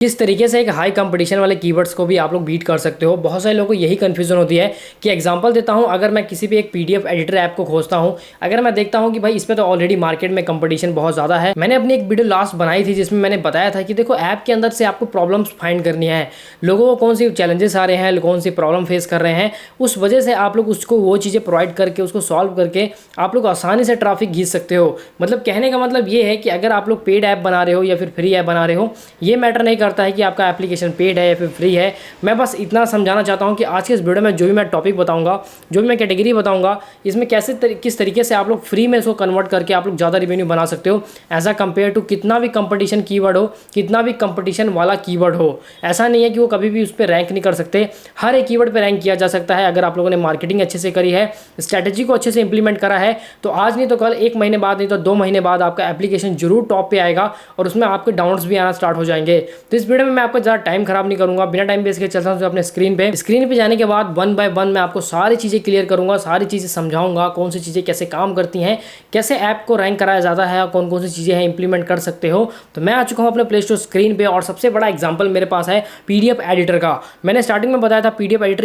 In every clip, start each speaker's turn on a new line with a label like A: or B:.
A: किस तरीके से एक हाई कंपटीशन वाले कीवर्ड्स को भी आप लोग बीट कर सकते हो। बहुत सारे लोगों को यही कंफ्यूजन होती है कि एग्जांपल देता हूं, अगर मैं किसी भी एक पीडीएफ एडिटर ऐप को खोजता हूं, अगर मैं देखता हूं कि भाई इस पे तो ऑलरेडी मार्केट में कंपटीशन बहुत ज़्यादा है। मैंने अपनी एक वीडियो लास्ट बनाई थी जिसमें मैंने बताया था कि देखो ऐप के अंदर से आपको प्रॉब्लम्स फाइंड करनी है, लोगों को कौन सी चैलेंजेस आ रहे हैं, कौन सी प्रॉब्लम फेस कर रहे हैं, उस वजह से आप लोग उसको वो चीज़ें प्रोवाइड करके उसको सॉल्व करके आप लोग आसानी से ट्रैफिक खींच सकते हो। मतलब कहने का मतलब ये है कि अगर आप लोग पेड ऐप बना रहे हो या फिर फ्री ऐप बना रहे हो, ये मैटर नहीं करता है कि आपका एप्लीकेशन पेड है या फिर फ्री है। मैं बस इतना समझाना चाहता हूं कि आज के इस वीडियो में जो भी मैं टॉपिक बताऊंगा, जो भी मैं कैटेगरी बताऊंगा, इसमें किस तरीके से आप लोग फ्री में इसको कन्वर्ट करके आप लोग ज़्यादा रिवेन्यू बना सकते हो एज अ कम्पेयर टू कितना भी कंपटीशन कीवर्ड हो, कितना भी कंपटीशन वाला कीवर्ड हो। ऐसा नहीं है कि वो कभी भी उस पर रैंक नहीं कर सकते, हर एक कीवर्ड पर रैंक किया जा सकता है। अगर आप लोगों ने मार्केटिंग अच्छे से करी है, स्ट्रैटेजी को अच्छे से इंप्लीमेंट करा है, तो आज नहीं तो कल, 1 महीने बाद नहीं तो 2 महीने बाद आपका एप्लीकेशन जरूर टॉप पे आएगा और उसमें आपके डाउनलोड्स भी आना स्टार्ट हो जाएंगे। तो इस वीडियो में मैं आपको ज़्यादा टाइम खराब नहीं करूंगा, बिना टाइम वेस्ट के चलता हूं अपने स्क्रीन पे जाने के बाद 1 बाय 1 मैं आपको सारी चीज़ें क्लियर करूंगा, सारी चीज़ें समझाऊंगा, कौन सी चीज़ें कैसे काम करती हैं, कैसे ऐप को रैंक कराया जाता है, कौन कौन सी चीज़ें हैं इंप्लीमेंट कर सकते हो। तो मैं आ चुका हूं अपने प्ले स्टोर स्क्रीन पे और सबसे बड़ा एग्जाम्पल मेरे पास है पीडीएफ एडिटर का। मैंने स्टार्टिंग में बताया था पीडीएफ एडिटर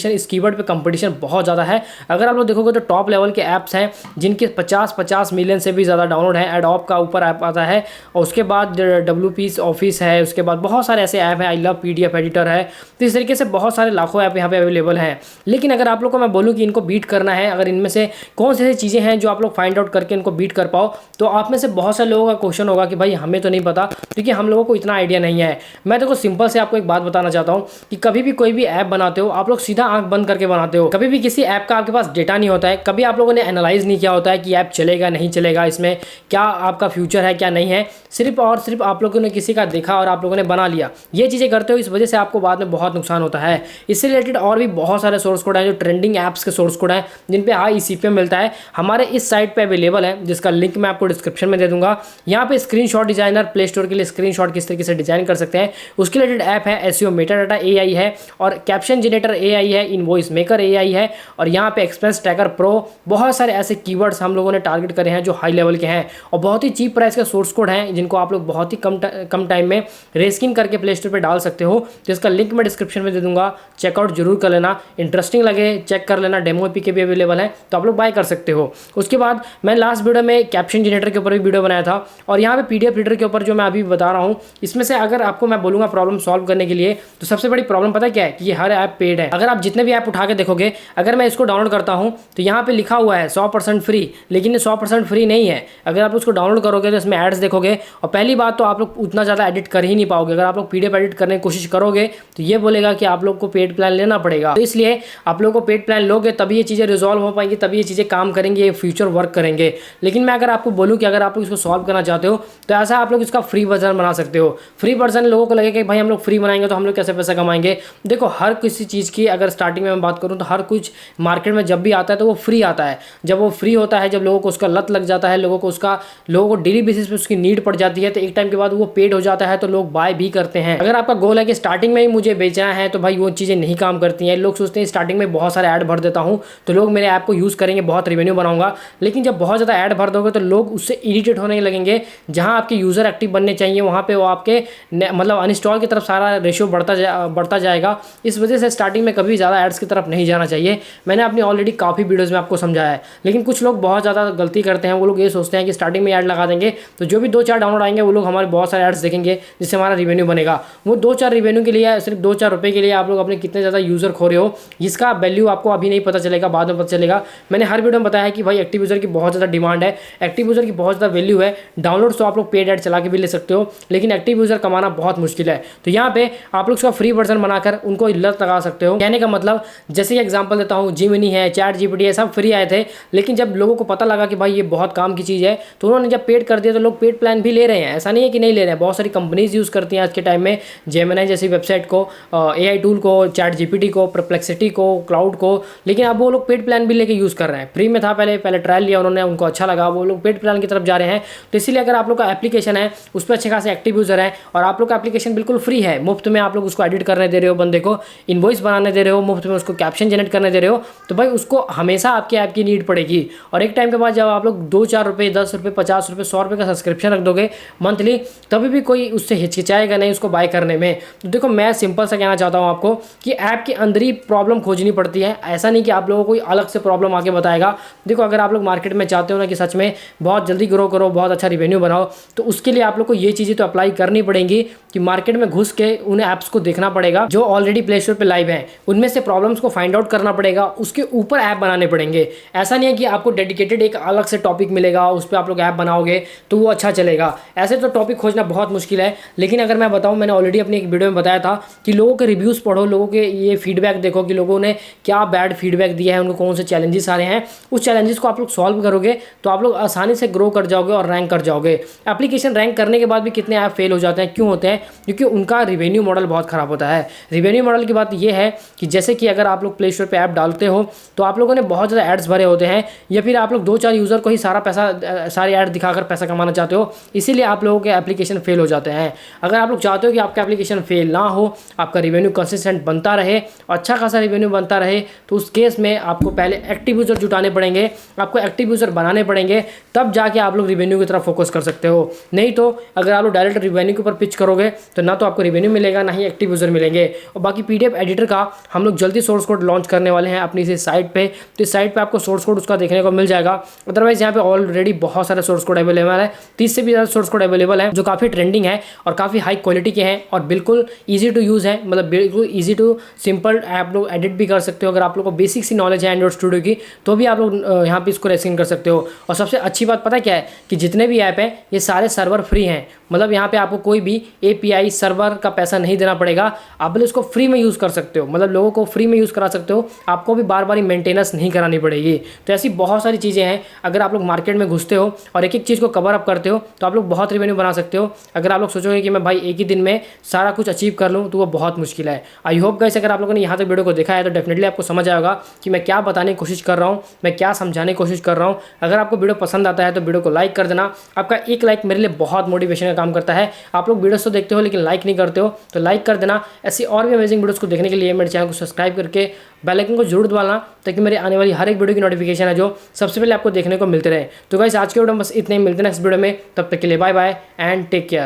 A: इस कीवर्ड पे कंपटीशन बहुत ज़्यादा है। अगर आप लोग देखोगे तो टॉप लेवल के ऐप्स हैं जिनके 50 मिलियन से भी ज़्यादा डाउनलोड है। एडोब का ऊपर ऐप आता है और उसके बाद WP ऑफिस है, उसके बाद बहुत सारे ऐसे ऐप हैं, आई लव पीडीएफ एडिटर है। तो इस तरीके से बहुत सारे लाखों ऐप यहाँ पे अवेलेबल हैं। लेकिन अगर आप लोग को मैं बोलूँ कि इनको बीट करना है, अगर इनमें से कौन सी ऐसी चीज़ें हैं जो आप लोग फाइंड आउट करके इनको बीट कर पाओ, तो आप में से बहुत सारे लोगों का क्वेश्चन होगा कि भाई हमें तो नहीं पता, क्योंकि हम लोगों को इतना आइडिया नहीं है। मैं देखो सिंपल से आपको एक बात बताना चाहता हूँ कि कभी भी कोई भी ऐप बनाते हो आप लोग सीधा आंख बंद करके बनाते हो। कभी भी किसी ऐप का आपके पास डेटा नहीं होता है, कभी आप लोगों ने एनालाइज नहीं किया होता है कि ऐप चलेगा नहीं चलेगा, इसमें क्या आपका फ्यूचर है क्या नहीं है। सिर्फ और सिर्फ आप लोगों ने किसी का देखा और आप लोगों ने बना लिया। ये चीज़ें करते हो, इस वजह से आपको बाद में बहुत नुकसान होता है। इससे रिलेटेड और भी बहुत सारे सोर्स कोड हैं जो ट्रेंडिंग ऐप्स के सोर्स कोड हैं जिन पे हाई CPM मिलता है, हमारे इस साइट पे अवेलेबल है, जिसका लिंक मैं आपको डिस्क्रिप्शन में दे दूंगा। यहाँ पे स्क्रीनशॉट डिजाइनर, प्ले स्टोर के लिए स्क्रीनशॉट किस तरीके से डिजाइन कर सकते हैं उसके रिलेटेड ऐप है। SEO मेटाडाटा AI है और कैप्शन जनरेटर AI है, इनवॉइस मेकर AI है और यहाँ पे एक्सपेंस ट्रैकर प्रो। बहुत सारे ऐसे कीवर्ड्स हम लोगों ने टारगेट करे हैं जो हाई लेवल के हैं और बहुत ही चीप प्राइस के सोर्स कोड हैं जिनको आप लोग बहुत ही कम टाइम में रेस्किन करके प्ले स्टोर पर डाल सकते हो। जिसका लिंक मैं डिस्क्रिप्शन में दे दूंगा, चेकआउट जरूर कर लेना, इंटरेस्टिंग लगे चेक कर लेना। डेमो APK भी अवेलेबल है तो आप लोग बाय कर सकते हो। उसके बाद मैं लास्ट वीडियो में कैप्शन जनरेटर के ऊपर भी वीडियो बनाया था और यहाँ पे PDF रीडर के ऊपर जो मैं अभी बता रहा हूँ, इसमें से अगर आपको मैं बोलूँगा प्रॉब्लम सॉल्व करने के लिए, तो सबसे बड़ी प्रॉब्लम पता क्या है कि ये हर ऐप पेड है। अगर आप जितने भी ऐप उठा के देखोगे, अगर मैं इसको डाउनलोड करता हूँ तो यहाँ पे लिखा हुआ है 100% फ्री, लेकिन ये 100% फ्री नहीं है। अगर आप उसको डाउनलोड करोगे तो इसमें एड्स देखोगे और पहली बात तो आप लोग उतना ज़्यादा एडिट कर ही नहीं पाओगे। अगर आप लोग PDF एडिट करने की कोशिश करोगे तो ये बोलेगा कि आप लोग को पेड प्लान लेना पड़ेगा। तो इसलिए आप लोगों को पेड प्लान लोगे तभी ये चीज़ें रिजॉल्व हो पाएंगी, तभी ये चीज़ें काम करेंगे, ये फ्यूचर वर्क करेंगे। लेकिन मैं अगर आपको बोलूँ कि अगर आप लोग इसको सॉल्व करना चाहते हो तो ऐसा आप लोग इसका फ्री वर्जन बना सकते हो। फ्री वर्जन लोगों को लगेगा कि भाई हम लोग फ्री बनाएंगे तो हम लोग कैसे पैसा कमाएंगे। देखो हर किसी चीज़ की अगर स्टार्टिंग में मैं बात करूँ तो हर कुछ मार्केट में जब भी आता है तो वो फ्री आता है। जब वो फ्री होता है, जब लोगों को उसका लत लग जाता है, लोगों को डेली बेसिस पे उसकी नीड पड़ जाती है, तो एक टाइम के बाद वो पेड हो जाता है तो लोग बाय भी करते हैं। अगर आपका गोल है कि स्टार्टिंग में ही मुझे बेचना है तो भाई वो चीज़ें नहीं काम करती हैं। लोग सोचते हैं स्टार्टिंग में बहुत सारे ऐड भर देता हूँ तो लोग मेरे ऐप को यूज़ करेंगे, बहुत रेवेन्यू बनाऊंगा। लेकिन जब बहुत ज़्यादा ऐड भर दोगे तो लोग उससे इरिटेट होने लगेंगे। जहाँ आपके यूज़र एक्टिव बनने चाहिए वहाँ पे वो आपके मतलब अनइंस्टॉल की तरफ सारा रेशियो बढ़ता जाएगा। इस वजह से स्टार्टिंग में कभी ज़्यादा एड्स की तरफ नहीं जाना चाहिए। मैंने अपनी ऑलरेडी काफ़ी वीडियोज़ में आपको समझाया है। लेकिन कुछ लोग बहुत ज़्यादा गलती करते हैं, वो लोग ये सोचते हैं कि स्टार्टिंग में ऐड लगा देंगे तो जो भी 2-4 डाउनलोड आएंगे वो लोग हमारे बहुत सारे एड्स देखेंगे जिससे हमारा रिवेन्यू बनेगा। वो 2-4 रिवेन्यू के लिए, सिर्फ 2-4 रुपये के लिए आप लोग अपने कितने ज़्यादा यूज़र खो रहे हो, जिसका वैल्यू आपको अभी नहीं पता चलेगा, बाद में पता चलेगा। मैंने हर वीडियो में बताया है कि भाई एक्टिव यूज़र की बहुत ज़्यादा डिमांड है, एक्टिव यूज़र की बहुत ज़्यादा वैल्यू है। डाउनलोड तो आप लोग पेड ऐड चला के भी ले सकते हो, लेकिन एक्टिव यूज़र कमाना बहुत मुश्किल है। तो यहाँ पे आप लोग उसका फ्री वर्जन बनाकर उनको लत लगा सकते हो। कहने का मतलब, जैसे एग्जाम्पल देता हूँ, जिमिनी है, चैट GPT है, सब फ्री आए थे। लेकिन जब लोगों को पता लगा कि भाई ये बहुत काम की चीज़ है तो उन्होंने जब पेड कर दिया तो लोग पेड प्लान भी ले रहे हैं। ऐसा नहीं है कि नहीं ले रहे हैं, बहुत सारी कंपनीज यूज़ करती हैं आज के टाइम में, जेमिनी जैसी वेबसाइट को, AI टूल को, चैट GPT को, परप्लेक्सिटी को, क्लाउड को। लेकिन अब वो लोग पेड प्लान भी लेके यूज़ कर रहे हैं। फ्री में था पहले ट्रायल लिया उन्होंने, उनको अच्छा लगा, वो लोग पेड प्लान की तरफ जा रहे हैं। तो इसीलिए अगर आप लोग का एप्लीकेशन है उस पर अच्छे खासे एक्टिव यूज़र है और आप लोग का एप्लीकेशन बिल्कुल फ्री है, मुफ्त में आप लोग उसको एडिट करने दे रहे हो, बंदे को इनवॉइस बनाने दे रहे हो, मुफ्त में उसको कैप्शन जनरेट करने दे रहे हो, तो भाई उसको हमेशा आपके ऐप की नीड पड़ेगी। और एक टाइम के बाद जब आप लोग 2-4 रुपये, 10 रुपये, 50 रुपये, 100 रुपये का सब्सक्रिप्शन रख दोगे मंथली, तभी भी कोई उससे हिचकिचाएगा हिचकिचाएगा नहीं उसको बाय करने में। तो देखो मैं सिंपल सा कहना चाहता हूँ आपको कि ऐप के अंदर ही प्रॉब्लम खोजनी पड़ती है, ऐसा नहीं कि आप लोगों को कोई अलग से प्रॉब्लम आके बताएगा। देखो अगर आप लोग मार्केट में चाहते हो ना कि सच में बहुत जल्दी ग्रो करो, बहुत अच्छा रिवेन्यू बनाओ, तो उसके लिए आप लोग को ये चीज़ें तो अप्लाई करनी पड़ेंगी कि मार्केट में घुस के उन ऐप्स को देखना पड़ेगा जो ऑलरेडी प्ले स्टोर पे लाइव हैं, उनमें से प्रॉब्लम्स को फाइंड आउट करना पड़ेगा, उसके ऊपर ऐप बनाने पड़ेंगे। ऐसा नहीं है कि आपको डेडिकेटेड एक अलग से टॉपिक मिलेगा उस पर आप लोग ऐप बनाओगे तो वो अच्छा चलेगा। ऐसे तो टॉपिक खोजना बहुत मुश्किल है। लेकिन अगर मैं बताऊं, मैंने ऑलरेडी अपनी एक वीडियो में बताया था कि लोगों के रिव्यूज़ पढ़ो, लोगों के ये फीडबैक देखो कि लोगों ने क्या बैड फीडबैक दिया है, उनको कौन से चैलेंजेस आ रहे हैं। उस चैलेंजेस को आप लोग सॉल्व करोगे तो आप लोग आसानी से ग्रो कर जाओगे और रैंक कर जाओगे। एप्लीकेशन रैंक करने के बाद भी कितने ऐप फेल हो जाते हैं, क्यों होते हैं? क्योंकि उनका रिवेन्यू मॉडल बहुत ख़राब होता है। रिवेन्यू मॉडल की बात यह है कि जैसे कि अगर आप लोग प्ले स्टोर पर ऐप डालते हो तो आप लोगों ने बहुत ज़्यादा एड्स भरे होते हैं, या फिर आप लोग 2-4 यूज़र को ही सारे ऐड दिखाकर पैसा कमाना चाहते हो, इसीलिए आप लोगों के एप्लीकेशन फेल हो जाते हैं। अगर आप लोग चाहते हो कि आपका एप्लीकेशन फेल ना हो, आपका रिवेन्यू कंसिस्टेंट बनता रहे, अच्छा खासा रिवेन्यू बनता रहे, तो उस केस में आपको पहले एक्टिव यूज़र जुटाने पड़ेंगे, आपको एक्टिव यूज़र बनाने पड़ेंगे, तब जाके आप लोग रिवेन्यू की तरफ फोकस कर सकते हो। नहीं तो अगर आप लोग डायरेक्ट रिवेन्यू के ऊपर पिच करोगे तो ना तो आपको रिवेन्यू मिलेगा, ना ही एक्टिव यूज़र मिलेंगे। और बाकी PDF एडिटर का हम लोग जल्दी सोर्स कोड लॉन्च करने वाले हैं अपनी इस साइट पे, तो इस साइट पे आपको सोर्स कोड उसका देखने को मिल जाएगा। अदरवाइज यहाँ पे ऑलरेडी बहुत सारे सोर्स कोड अवेलेबल है, 30 से भी ज़्यादा सोर्स कोड अवेलेबल है जो काफ़ी ट्रेंडिंग है और काफ़ी हाई क्वालिटी के हैं और बिल्कुल ईजी टू यूज़ है। मतलब बिल्कुल ईजी टू सिंपल आप लोग एडिट भी कर सकते हो। अगर आप लोग को बेसिक सी नॉलेज है एंड्रॉइड स्टूडियो की तो भी आप लोग यहाँ पे इसको रेस्किंग कर सकते हो। और सबसे अच्छी बात पता क्या है कि जितने भी ऐप हैं ये सारे सर्वर फ्री हैं। मतलब यहाँ पे आपको कोई भी API सर्वर का पैसा नहीं देना पड़ेगा, आप इसको फ्री में यूज़ कर सकते हो। मतलब लोगों को फ्री में यूज़ करा सकते हो, आपको भी बार बार मेंटेनेंस नहीं करानी पड़ेगी। तो ऐसी बहुत सारी चीज़ें हैं। अगर आप लोग मार्केट में घुसते हो और एक एक चीज़ को कवर अप करते हो तो आप लोग बहुत रिवेन्यू बना सकते हो। अगर आप लोग सोचोगे कि मैं भाई एक ही दिन में सारा कुछ अचीव कर लूँ तो वो बहुत मुश्किल है। आई होप गाइस अगर आप लोगों ने यहाँ तक वीडियो को देखा है तो डेफिनेटली आपको समझ आएगा कि मैं क्या बताने की कोशिश कर रहा हूँ, मैं क्या समझाने की कोशिश कर रहा हूँ। अगर आपको वीडियो पसंद आता है तो वीडियो को लाइक कर देना। आपका एक लाइक मेरे लिए बहुत मोटिवेशन का काम करता है। आप लोग वीडियोस तो देखते हो लेकिन लाइक नहीं करते हो, तो लाइक कर देना। ऐसी और भी अमेजिंग वीडियोस को देखने के लिए मेरे चैनल को सब्सक्राइब करके बेल आइकन को जरूर दबाना, ताकि मेरे आने वाली हर एक वीडियो की नोटिफिकेशन है जो सबसे पहले आपको देखने को मिलते रहे। तो गाइस आज के वीडियो में बस इतने ही, मिलते हैं नेक्स्ट वीडियो में। तब तक के लिए bye bye and take care.